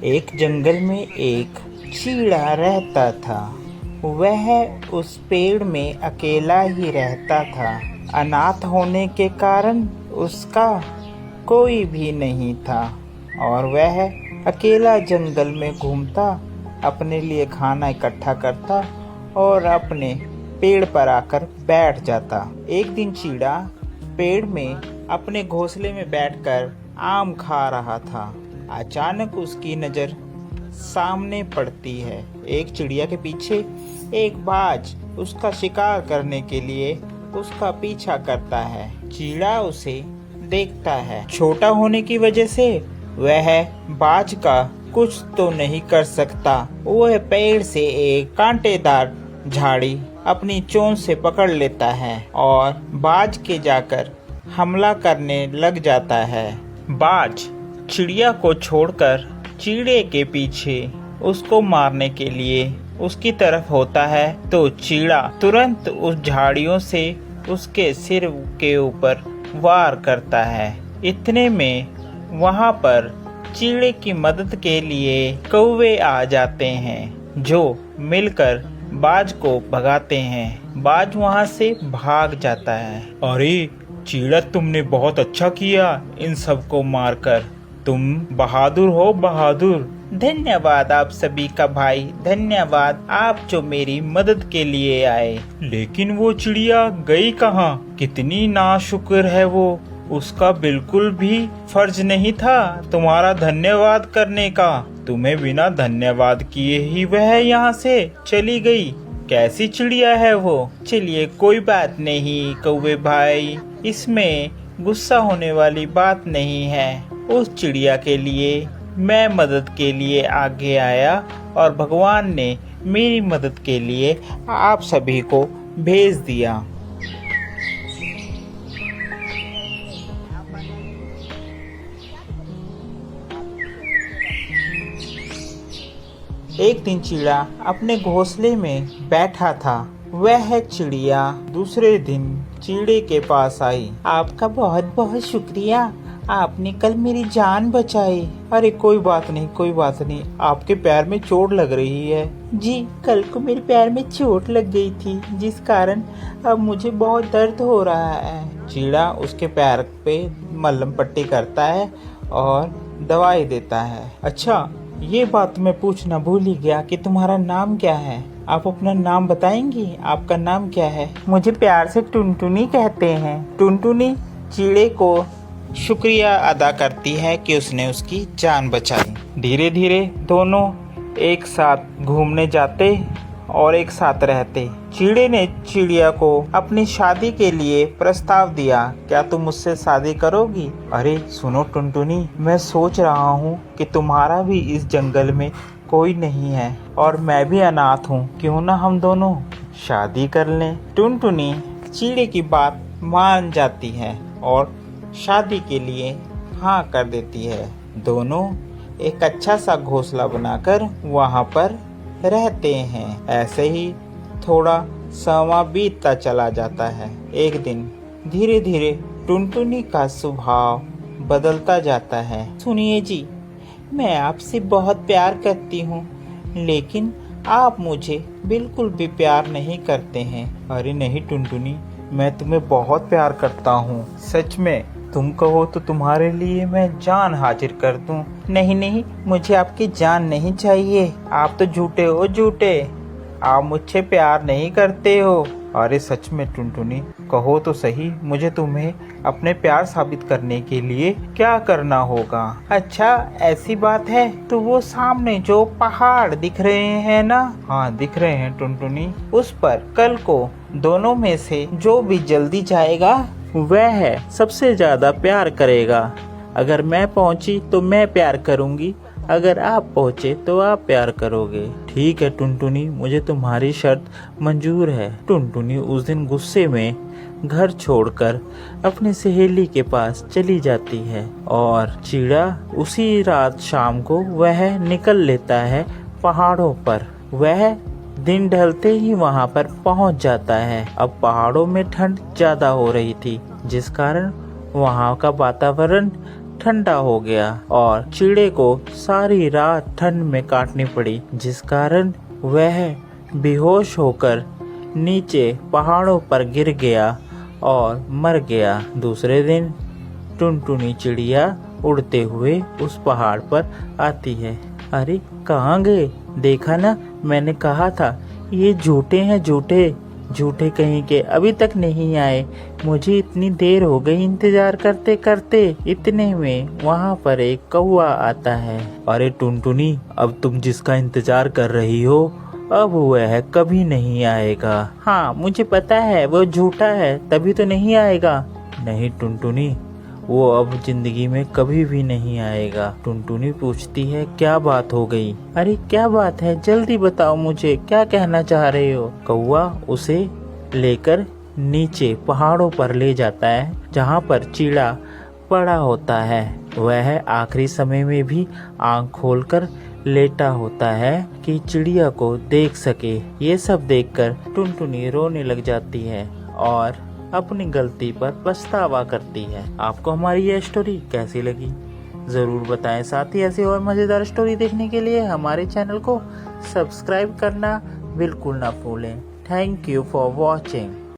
एक जंगल में एक चीड़ा रहता था। वह उस पेड़ में अकेला ही रहता था। अनाथ होने के कारण उसका कोई भी नहीं था और वह अकेला जंगल में घूमता, अपने लिए खाना इकट्ठा करता और अपने पेड़ पर आकर बैठ जाता। एक दिन चीड़ा पेड़ में अपने घोंसले में बैठकर आम खा रहा था। अचानक उसकी नज़र सामने पड़ती है। एक चिड़िया के पीछे एक बाज उसका शिकार करने के लिए उसका पीछा करता है। चीड़ा उसे देखता है। छोटा होने की वजह से वह बाज का कुछ तो नहीं कर सकता। वह पेड़ से एक कांटेदार झाड़ी अपनी चोंच से पकड़ लेता है और बाज के जाकर हमला करने लग जाता है। बाज चिड़िया को छोड़कर चीड़े के पीछे उसको मारने के लिए उसकी तरफ होता है तो चीड़ा तुरंत उस झाड़ियों से उसके सिर के ऊपर वार करता है। इतने में वहां पर चीड़े की मदद के लिए कौवे आ जाते हैं जो मिलकर बाज को भगाते हैं। बाज वहां से भाग जाता है। अरे चीड़ा, तुमने बहुत अच्छा किया इन सबको मारकर। तुम बहादुर हो, बहादुर। धन्यवाद आप सभी का भाई, धन्यवाद आप जो मेरी मदद के लिए आए। लेकिन वो चिड़िया गई कहाँ? कितनी नाशुक्र है वो। उसका बिल्कुल भी फर्ज नहीं था तुम्हारा धन्यवाद करने का। तुम्हें बिना धन्यवाद किए ही वह यहाँ से चली गई। कैसी चिड़िया है वो? चलिए कोई बात नहीं कौवे भाई, इसमें गुस्सा होने वाली बात नहीं है। उस चिड़िया के लिए मैं मदद के लिए आगे आया और भगवान ने मेरी मदद के लिए आप सभी को भेज दिया। एक दिन चीड़ा अपने घोंसले में बैठा था। वह चिड़िया दूसरे दिन चीड़े के पास आई। आपका बहुत बहुत शुक्रिया, आपने कल मेरी जान बचाई। अरे कोई बात नहीं, कोई बात नहीं। आपके पैर में चोट लग रही है। जी, कल को मेरे पैर में चोट लग गई थी जिस कारण अब मुझे बहुत दर्द हो रहा है। चीड़ा उसके पैर पे मलहम पट्टी करता है और दवाई देता है। अच्छा, ये बात मैं पूछना भूल ही गया कि तुम्हारा नाम क्या है? आप अपना नाम बताएंगी? आपका नाम क्या है? मुझे प्यार से टुनटुनी कहते हैं। टुनटुनी चीड़े को शुक्रिया अदा करती है कि उसने उसकी जान बचाई। धीरे धीरे दोनों एक साथ घूमने जाते और एक साथ रहते। चीड़े ने चिड़िया को अपनी शादी के लिए प्रस्ताव दिया। क्या तुम मुझसे शादी करोगी? अरे सुनो टुनटुनी, मैं सोच रहा हूँ कि तुम्हारा भी इस जंगल में कोई नहीं है और मैं भी अनाथ हूँ। क्यों ना हम दोनों शादी कर लें? टुनटुनी चीड़े की बात मान जाती है और शादी के लिए हाँ कर देती है। दोनों एक अच्छा सा घोंसला बनाकर वहाँ पर रहते हैं। ऐसे ही थोड़ा समय बीतता चला जाता है। एक दिन धीरे धीरे टुनटुनी का स्वभाव बदलता जाता है। सुनिए जी, मैं आपसे बहुत प्यार करती हूँ लेकिन आप मुझे बिल्कुल भी प्यार नहीं करते हैं। अरे नहीं टुनटुनी, मैं तुम्हें बहुत प्यार करता हूँ, सच में। तुम कहो तो तुम्हारे लिए मैं जान हाजिर कर दूं। नहीं नहीं, मुझे आपकी जान नहीं चाहिए। आप तो झूठे हो, झूठे। आप मुझसे प्यार नहीं करते हो। अरे सच में टुनटुनी, कहो तो सही, मुझे तुम्हें अपने प्यार साबित करने के लिए क्या करना होगा? अच्छा ऐसी बात है तो वो सामने जो पहाड़ दिख रहे हैं ना? हाँ दिख रहे हैं टुनटुनी। उस पर कल को दोनों में से जो भी जल्दी जाएगा वह सबसे ज्यादा प्यार करेगा। अगर मैं पहुंची तो मैं प्यार करूंगी, अगर आप पहुंचे तो आप प्यार करोगे। ठीक है टुनटुनी, मुझे तुम्हारी शर्त मंजूर है। टुनटुनी उस दिन गुस्से में घर छोड़कर अपनी सहेली के पास चली जाती है और चीड़ा उसी रात शाम को वह निकल लेता है पहाड़ों पर। वह दिन ढलते ही वहां पर पहुंच जाता है। अब पहाड़ों में ठंड ज्यादा हो रही थी जिस कारण वहां का वातावरण ठंडा हो गया और चिड़े को सारी रात ठंड में काटनी पड़ी, जिस कारण वह बेहोश होकर नीचे पहाड़ों पर गिर गया और मर गया। दूसरे दिन टुनटुनी चिड़िया उड़ते हुए उस पहाड़ पर आती है। अरे कहाँ गए? देखा ना, मैंने कहा था ये झूठे हैं, झूठे कहीं के, अभी तक नहीं आए। मुझे इतनी देर हो गई इंतजार करते करते। इतने में वहाँ पर एक कौवा आता है। अरे टुनटुनी, अब तुम जिसका इंतजार कर रही हो अब वह कभी नहीं आएगा। हाँ मुझे पता है, वो झूठा है तभी तो नहीं आएगा। नहीं टुनटुनी, वो अब जिंदगी में कभी भी नहीं आएगा। टुनटुनी पूछती है क्या बात हो गई? अरे क्या बात है, जल्दी बताओ मुझे, क्या कहना चाह रहे हो? कौवा उसे लेकर नीचे पहाड़ों पर ले जाता है, जहाँ पर चिड़ा पड़ा होता है। वह आखिरी समय में भी आंख खोलकर लेटा होता है कि चिड़िया को देख सके। ये सब देखकर टुनटुनी रोने लग जाती है और अपनी गलती पर पछतावा करती है। आपको हमारी ये स्टोरी कैसी लगी जरूर बताएं। साथ ही ऐसी और मजेदार स्टोरी देखने के लिए हमारे चैनल को सब्सक्राइब करना बिल्कुल ना भूलें। Thank you for watching.